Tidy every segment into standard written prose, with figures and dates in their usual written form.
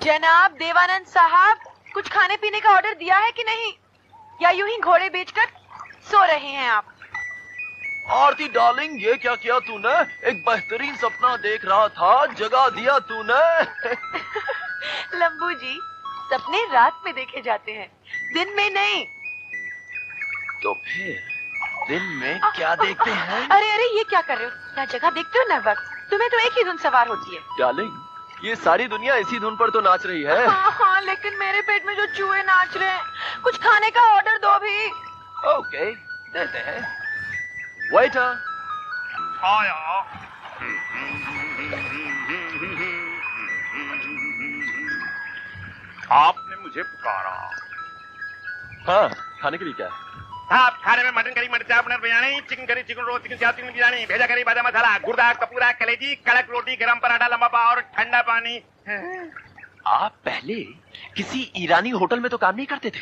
जनाब देवानंद साहब, कुछ खाने पीने का ऑर्डर दिया है कि नहीं, या यूं ही घोड़े बेचकर सो रहे हैं आप? आरती डार्लिंग, ये क्या किया तूने? एक बेहतरीन सपना देख रहा था, जगा दिया तूने। लंबू जी, सपने रात में देखे जाते हैं, दिन में नहीं। तो फिर दिन में क्या देखते हैं? अरे अरे, ये क्या कर रहे हो? ना जगह देखते हो ना वक्त। तुम्हें तो एक ही धुन सवार होती है। डार्लिंग, ये सारी दुनिया इसी धुन पर तो नाच रही है। हाँ, लेकिन मेरे पेट में जो चूहे नाच रहे हैं, कुछ खाने का ऑर्डर दो भी। ओके, देते हैं। वेटर, आया। आपने मुझे पुकारा। हाँ, खाने के लिए क्या है? आप खाने में मटन करी, मटर चाप, paneer biryani, chicken curry, chicken roll, chicken चाप, चिकन बिरयानी, भेजा करी, बादाम मसाला, गुर्दा, कपूरा, कलेजी, कड़क रोटी, गरम पराठा, लंबा पाव और ठंडा पानी। आप पहले किसी ईरानी होटल में तो काम नहीं करते थे?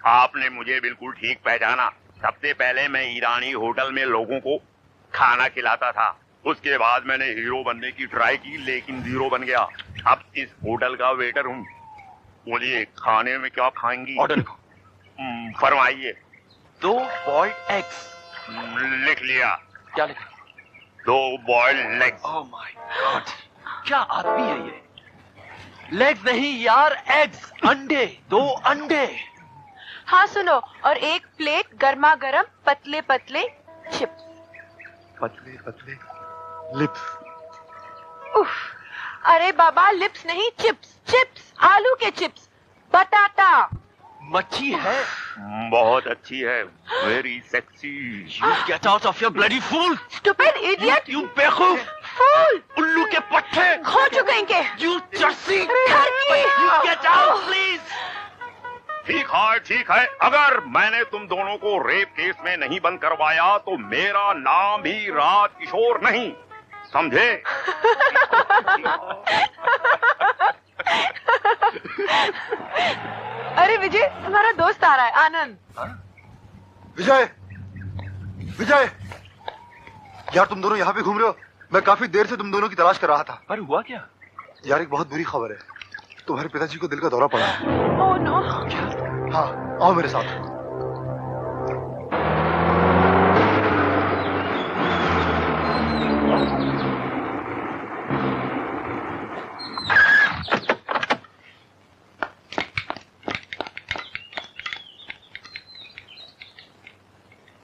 आपने मुझे बिल्कुल ठीक पहचाना। सबसे पहले मैं ईरानी होटल में लोगों को खाना खिलाता था। उसके बाद मैंने हीरो बनने की ट्राई की, लेकिन जीरो बन गया। अब इस होटल का वेटर हूँ। बोलिए, खाने में क्या खाएंगी? ऑर्डर लिखो। फरमाइए। 2 बॉइल्ड एग्स। लिख लिया। क्या लिखा? 2 boiled legs. Oh my God, क्या आदमी है ये? लेग्स नहीं यार, एग्स, अंडे, 2 अंडे। हाँ सुनो, और एक प्लेट गर्मा गर्म पतले पतले चिप्स। पतले पतले लिप्स। उफ, अरे बाबा, लिप्स नहीं, चिप्स। चिप्स, आलू के चिप्स, बटाटा। मच्छी है? बहुत अच्छी है, very sexy. You get out of your bloody fool! Stupid idiot. You बेवकूफ! फूल। उल्लू के पट्टे! खो चुके इनके। You jersey! ठरकी। You get out, please! ठीक है। अगर मैंने तुम दोनों को रेप केस में नहीं बंद करवाया तो मेरा नाम भी राज किशोर नहीं, समझे? अरे विजय, तुम्हारा दोस्त आ रहा है, आनंद। विजय, विजय, यार तुम दोनों यहाँ पे घूम रहे हो? मैं काफी देर से तुम दोनों की तलाश कर रहा था। पर हुआ क्या? यार एक बहुत बुरी खबर है, तुम्हारे पिताजी को दिल का दौरा पड़ा है। Oh no. हाँ, आओ मेरे साथ।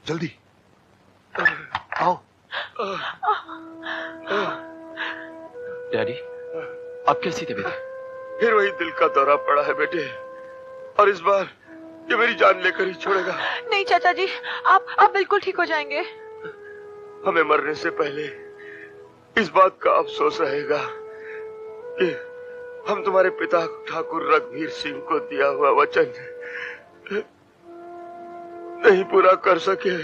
जल्दी आओ। डैडी, अब कैसी तबीयत है? फिर वही दिल का दौरा पड़ा है बेटे, और इस बार ये मेरी जान लेकर ही छोड़ेगा। नहीं चाचा जी, आप बिल्कुल ठीक हो जाएंगे। हमें मरने से पहले इस बात का अफसोस रहेगा कि हम तुम्हारे पिता ठाकुर रघुवीर सिंह को दिया हुआ वचन नहीं पूरा कर सके।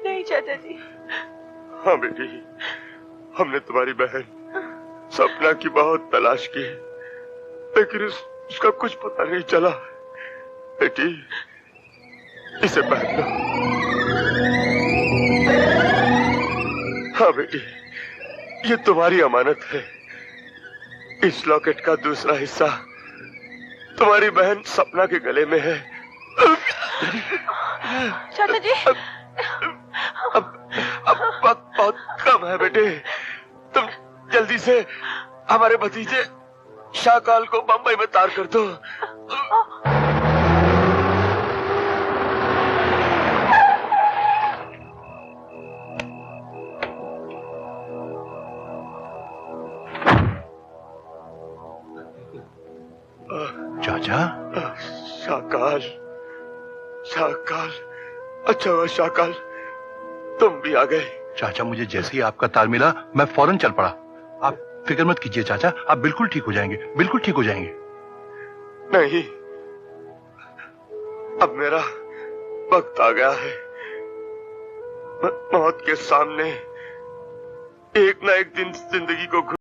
नहीं चाचा जी। हाँ बेटी, हमने तुम्हारी बहन सपना की बहुत तलाश की, लेकिन उसका कुछ पता नहीं चला। बेटी, इसे पहन लो। हाँ बेटी, ये तुम्हारी अमानत है। इस लॉकेट का दूसरा हिस्सा तुम्हारी बहन सपना के गले में है। चाचा जी, अब वक्त बहुत कम है बेटे, तुम जल्दी से हमारे भतीजे शाहकाल को बंबई में तार कर दो। चाचा, शाहकाल, शाहकाल, अच्छा हुआ शाहकाल तुम भी आ गए। चाचा मुझे जैसे ही आपका तार मिला मैं फौरन चल पड़ा। आप फिक्र मत कीजिए चाचा, आप बिल्कुल ठीक हो जाएंगे, बिल्कुल ठीक हो जाएंगे। नहीं, अब मेरा वक्त आ गया है। मौत के सामने एक ना एक दिन जिंदगी को